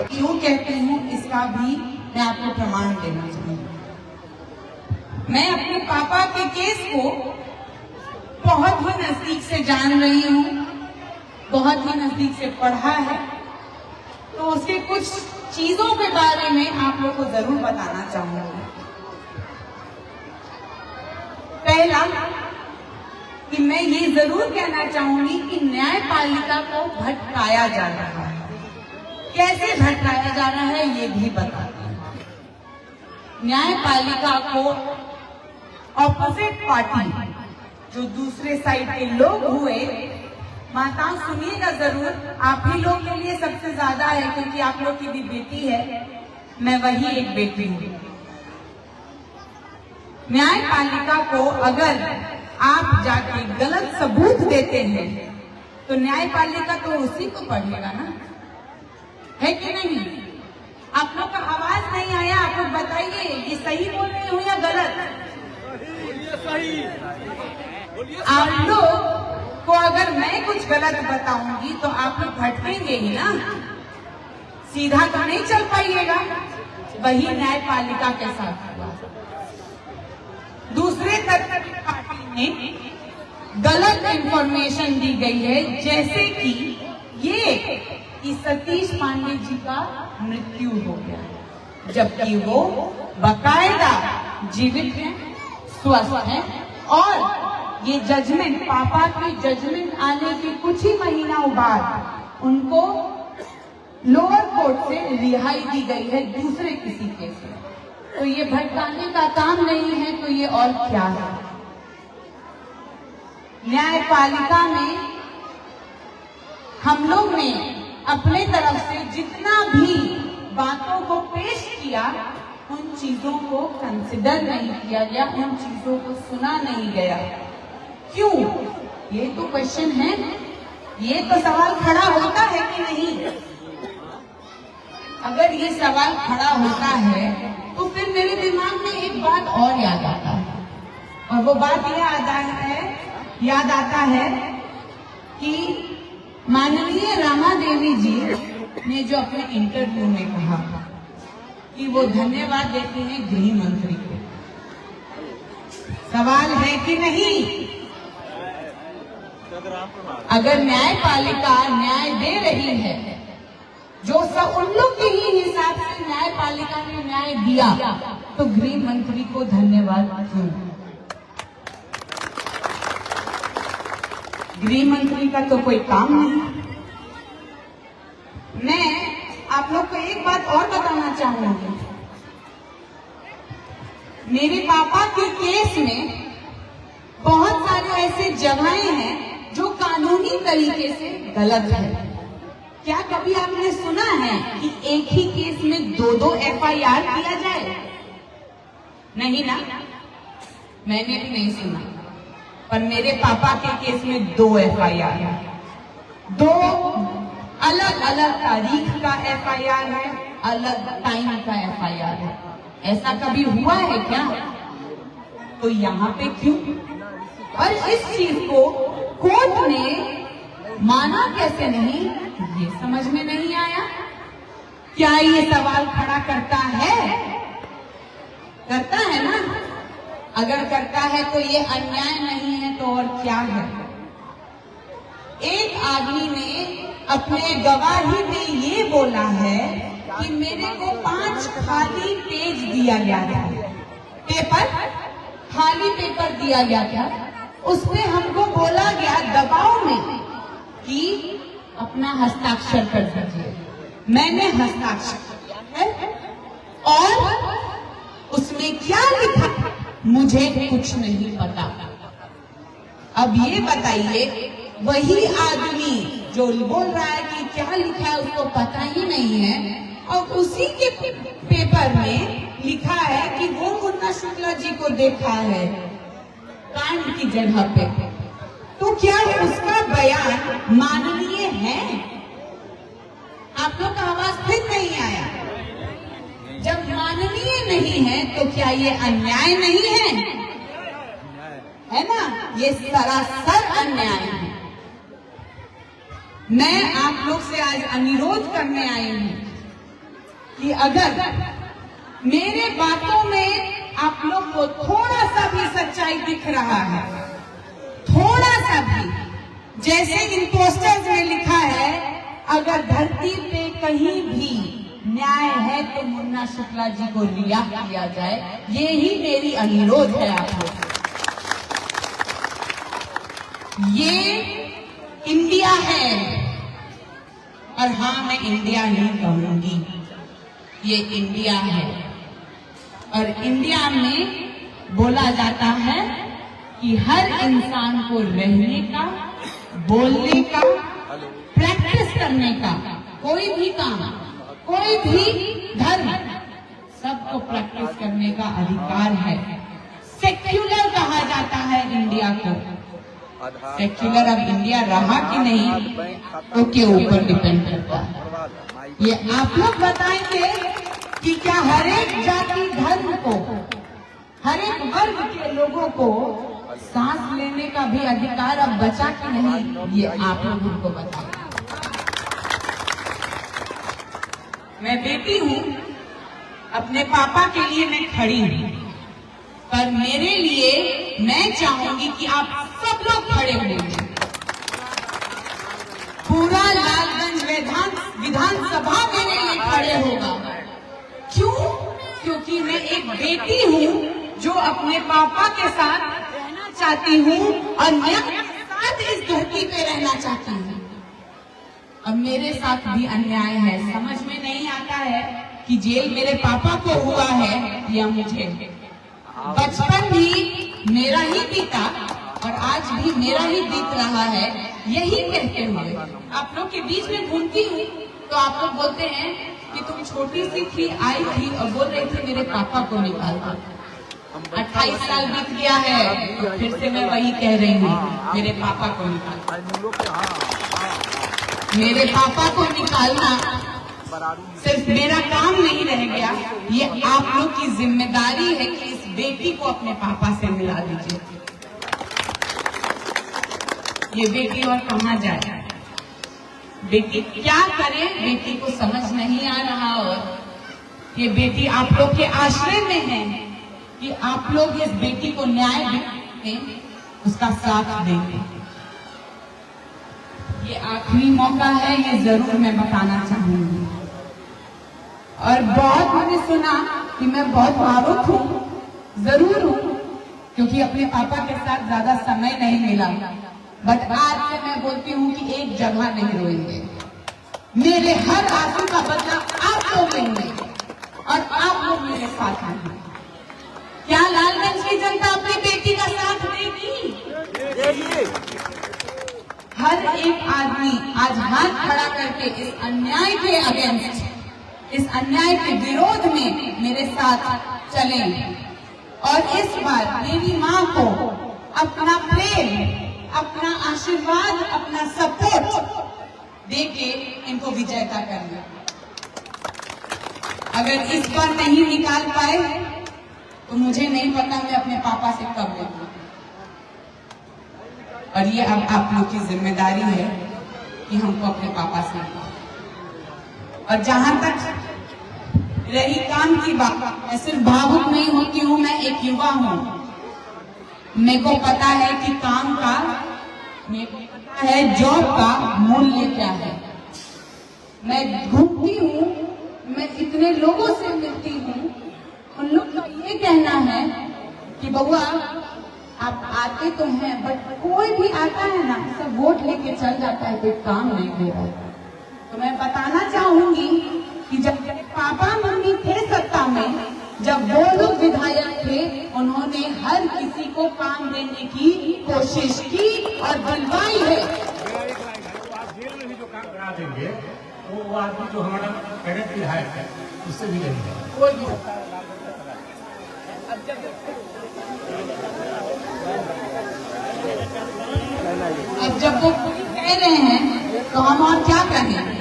क्यों कहती हूँ इसका भी मैं आपको प्रमाण देना चाहूंगी। मैं अपने पापा के केस को बहुत ही नजदीक से जान रही हूँ, बहुत ही नजदीक से पढ़ा है, तो उसके कुछ चीजों के बारे में आप लोग को जरूर बताना चाहूंगी। पहला कि मैं ये जरूर कहना चाहूंगी कि न्यायपालिका को भटकाया जा रहा है। कैसे भटकाया जा रहा है ये भी बताती हूँ। न्यायपालिका को ऑपोजिट पार्टी, जो दूसरे साइड के लोग हुए, माताओं सुनिएगा जरूर, आप ही लोग के लिए सबसे ज्यादा है क्योंकि आप लोग की भी बेटी है, मैं वही एक बेटी हूँ। न्यायपालिका को अगर आप जाके गलत सबूत देते हैं तो न्यायपालिका तो उसी को पढ़ेगा ना, है कि नहीं? आप लोग का आवाज नहीं आया, आप लोग बताइए ये सही बोल रही हूँ या गलत? सही। आप लोग को अगर मैं कुछ गलत बताऊंगी तो आप लोग भटकेंगे ही ना, सीधा तो नहीं चल पाइएगा। वही न्यायपालिका के साथ हुआ। दूसरे तरफ की पार्टी में गलत इंफॉर्मेशन दी गई है, जैसे कि ये कि सतीश पांडे जी का मृत्यु हो गया है, जबकि वो बकायदा जीवित हैं, स्वस्थ हैं, और ये जजमेंट, पापा की जजमेंट आने के कुछ ही महीनों बाद उनको लोअर कोर्ट से रिहाई दी गई है दूसरे किसी केस में। तो ये भटकाने का काम नहीं है तो ये और क्या है? न्यायपालिका में हम लोग ने अपने तरफ से जितना भी बातों को पेश किया, उन चीजों को कंसिडर नहीं किया गया, उन चीजों को सुना नहीं गया। क्यों? ये तो क्वेश्चन है, ये तो सवाल खड़ा होता है कि नहीं? अगर ये सवाल खड़ा होता है तो फिर मेरे दिमाग में एक बात और याद आता है, और वो बात याद आता है कि माननीय रामा देवी जी ने जो अपने इंटरव्यू में कहा कि वो धन्यवाद देती हैं गृह मंत्री को। सवाल है कि नहीं? अगर न्यायपालिका न्याय दे रही है, जो सब उन लोग के ही हिसाब से न्यायपालिका ने न्याय दिया, तो गृह मंत्री को धन्यवाद क्यों? गृह मंत्री का तो कोई काम नहीं। मैं आप लोग को एक बात और बताना चाहूंगी। मेरे पापा के केस में बहुत सारे ऐसे जगहें हैं जो कानूनी तरीके से गलत है। क्या कभी आपने सुना है कि एक ही केस में दो FIR किया जाए? नहीं ना, मैंने भी नहीं सुना। पर मेरे पापा के केस में 2 FIR है, 2 अलग अलग तारीख का FIR है, अलग टाइम का FIR है। ऐसा कभी हुआ है क्या? तो यहाँ पे क्यों? और इस चीज को कोर्ट ने माना कैसे नहीं, ये समझ में नहीं आया। क्या ये सवाल खड़ा करता है? करता है ना? अगर करता है तो ये अन्याय नहीं है तो और क्या है? एक आदमी ने अपने गवाही में ये बोला है कि मेरे को 5 खाली पेज दिया गया था, पेपर, खाली पेपर दिया गया था, उसमें हमको बोला गया दबाव में कि अपना हस्ताक्षर कर दीजिए। मैंने हस्ताक्षर किया है और उसमें क्या लिखा मुझे कुछ नहीं पता। अब ये बताइए, वही आदमी जो बोल रहा है कि क्या लिखा है उसको पता ही नहीं है, और उसी के पेपर में लिखा है कि वो मुन्ना शुक्ला जी को देखा है कांड की जगह पे, तो क्या उसका बयान माननीय है? आप लोग का आवाज फिर नहीं आया। जब माननीय नहीं है तो क्या ये अन्याय नहीं है? है ना? ये सरासर अन्याय है। मैं आप लोग से आज अनुरोध करने आई हूँ अगर मेरे बातों में आप लोग को थोड़ा सा भी सच्चाई दिख रहा है, थोड़ा सा भी, जैसे इन पोस्टर्स में लिखा है, अगर धरती पे कहीं भी न्याय है तो मुन्ना शुक्ला जी को रिहा किया जाए, ये ही मेरी अनुरोध है आप लोग। ये इंडिया है, और हाँ, मैं इंडिया नहीं कहूंगी, ये इंडिया है। और इंडिया में बोला जाता है कि हर इंसान को रहने का, बोलने का, प्रैक्टिस करने का, कोई भी काम, कोई भी धर्म, सबको प्रैक्टिस करने का अधिकार है। सेक्युलर कहा जाता है इंडिया को। सेक्युलर अब इंडिया रहा कि नहीं तो के ऊपर डिपेंड करता है। ये आप लोग बताएंगे कि क्या हर एक जाति धर्म को, हर एक वर्ग के लोगों को सांस लेने का भी अधिकार अब बचा कि नहीं, ये आप लोगों को बताएं। मैं बेटी हूँ, अपने पापा के लिए मैं खड़ी हूँ, पर मेरे लिए मैं चाहूंगी कि आप सब लोग खड़े होंगे। पूरा लालगंज विधानसभा मेरे लिए खड़े होगा। क्यों? क्योंकि मैं एक बेटी हूँ जो अपने पापा के साथ रहना चाहती हूँ और मैं के साथ इस धरती पे रहना चाहती हूँ। अब मेरे साथ भी अन्याय है, समझ में नहीं आता है कि जेल मेरे पापा को हुआ है या मुझे। बचपन भी मेरा ही बीता और आज भी मेरा ही बीत रहा है, यही कहते हुए आप लोग के बीच में घूमती हूँ तो आप लोग बोलते हैं कि तुम छोटी सी थी, आई थी और बोल रही थी मेरे पापा को निकाल दो। 28 साल बीत गया है तो फिर से मैं वही कह रही हूँ, मेरे पापा को निकाल। मेरे पापा को निकालना सिर्फ मेरा काम नहीं रह गया, ये आप लोग की जिम्मेदारी है कि इस बेटी को अपने पापा से मिला दीजिए। ये बेटी और कहाँ जाए, बेटी क्या करे, बेटी को समझ नहीं आ रहा। और ये बेटी आप लोग के आश्रय में है कि आप लोग इस बेटी को न्याय दें, उसका साथ देंगे। ये आखिरी मौका है, ये जरूर मैं बताना चाहूंगी। और बहुत मैंने सुना कि मैं बहुत भावुक हूँ, जरूर हूँ, क्योंकि अपने पापा के साथ ज्यादा समय नहीं मिला। बट आज से मैं बोलती हूँ कि एक जगह नहीं रोएंगे, मेरे हर आंसू का बदला आप लोग लेंगे और आप लोग मेरे साथ आएंगे। क्या लालगंज की जनता अपनी बेटी का साथ देगी? हर एक आदमी आज हाथ खड़ा करके इस अन्याय के अगेंस्ट, इस अन्याय के विरोध में मेरे साथ चलें। और इस बार मेरी माँ को अपना प्रेम, अपना आशीर्वाद, अपना सपोर्ट देके इनको विजेता करना। अगर इस बार नहीं निकाल पाए तो मुझे नहीं पता मैं अपने पापा से कब लूंगी। और ये अब आप लोग की जिम्मेदारी है कि हमको अपने पापा से। और जहां तक रही काम की बात, मैं सिर्फ भावुक नहीं होती हूँ, मैं एक युवा हूँ। मेरे को पता है कि काम का, मेरे को पता है जॉब का मूल्य क्या है। मैं घूमती हूँ, मैं इतने लोगों से मिलती हूँ, उन लोग का ये कहना है कि बउआ आप आते तो हैं, बट कोई भी आता है ना, सब वोट लेके चल जाता है, कोई काम नहीं दे रहा है। तो मैं बताना चाहूंगी कि जब पापा मम्मी थे सत्ता में, जब वो लोग विधायक थे, उन्होंने हर किसी को काम देने की कोशिश की और दिलवाई है। आप जेल में भी जो काम करा देंगे वो आदमी जो हमारा कैडेट विधायक है उससे भी नहीं कोई भी। अब जब वो कह रहे हैं तो हम और क्या कहें।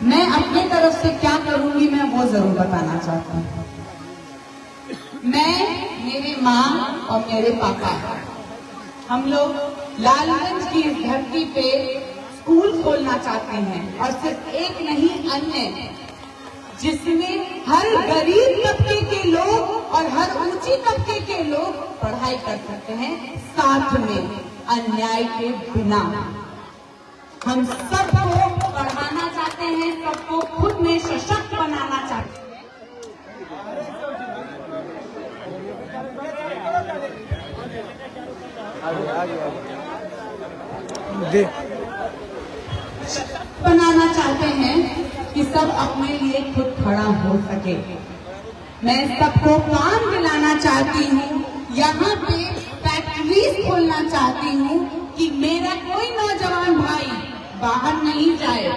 मैं अपनी तरफ से क्या करूंगी मैं वो जरूर बताना चाहता हूँ। मैं, मेरी माँ और मेरे पापा, हम लोग लालगंज की धरती पे स्कूल खोलना चाहते हैं। और सिर्फ एक नहीं, अन्य, जिसमें हर गरीब तबके के लोग और हर ऊंची तबके के लोग पढ़ाई कर सकते हैं, साथ में अन्याय के बिना। हम सबको पढ़ाना चाहते हैं, सबको खुद में सशक्त बनाना चाहते हैं। बनाना चाहते हैं कि सब अपने लिए खुद खड़ा हो सके। मैं सबको काम दिलाना चाहती हूँ, यहाँ पे फैक्ट्रीज खोलना चाहती हूँ कि मेरा कोई नौजवान भाई बाहर नहीं जाए,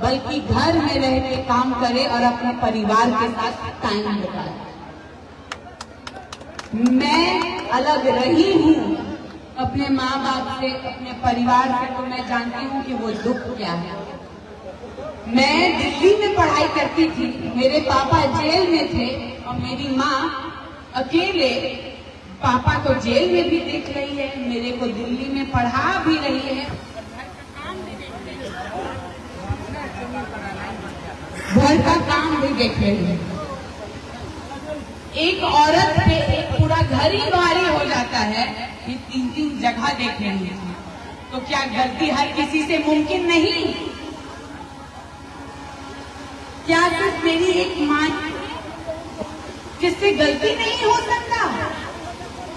बल्कि घर में रह के काम करे और अपने परिवार के साथ टाइम बिताए। मैं अलग रही हूँ अपने माँ बाप से, अपने परिवार से, तो मैं जानती हूँ कि वो दुख क्या है। मैं दिल्ली में पढ़ाई करती थी, मेरे पापा जेल में थे और मेरी माँ अकेले, पापा को जेल में भी देख रही है, मेरे को दिल्ली में पढ़ा भी रही है, घर का काम भी देख रही है। एक औरत पे एक पूरा घर ही भारी हो जाता है, ये 3-3 जगह देख रही है, तो क्या गलती हर किसी से मुमकिन नहीं? क्या सिर्फ मेरी एक माँ जिससे गलती नहीं हो सकता,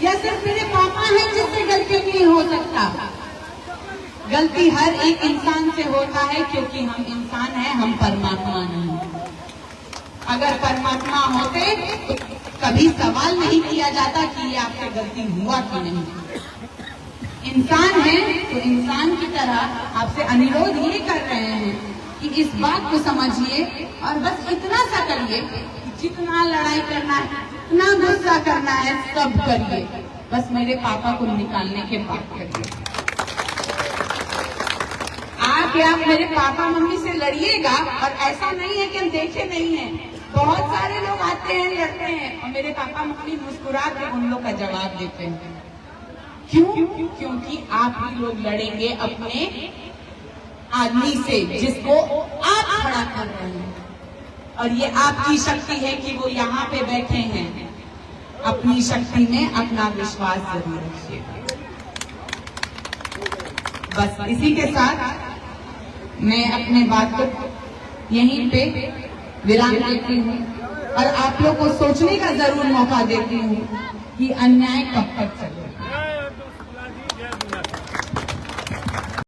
या सिर्फ मेरे पापा हैं जिससे गलती नहीं हो सकता? गलती हर एक इंसान से होता है, क्योंकि हम इंसान हैं, हम परमात्मा नहीं। अगर परमात्मा होते तो कभी सवाल नहीं किया जाता कि ये आपसे गलती हुआ कि नहीं। इंसान है तो इंसान की तरह आपसे अनुरोध ये कर रहे हैं कि इस बात को समझिए और बस इतना सा करिए कि जितना लड़ाई करना है, जितना गुस्सा करना है, सब करिए, बस मेरे पापा को निकालने के बाद करिए। आके आप मेरे पापा मम्मी से लड़िएगा, और ऐसा नहीं है कि हम देखे नहीं है, बहुत सारे लोग आते हैं, लड़ते हैं, और मेरे पापा मम्मी मुस्कुरा के उन लोग का जवाब देते हैं। क्यों? क्योंकि आप ही लोग लड़ेंगे अपने आदमी से जिसको आप खड़ा कर रहे हैं, और ये आपकी शक्ति है कि वो यहाँ पे बैठे हैं। अपनी शक्ति में अपना विश्वास जरूर रखिए। बस इसी के साथ मैं अपने बात को यहीं पे विराम देती हूँ और आप लोग को सोचने का जरूर मौका देती हूँ कि अन्याय कब तक चले।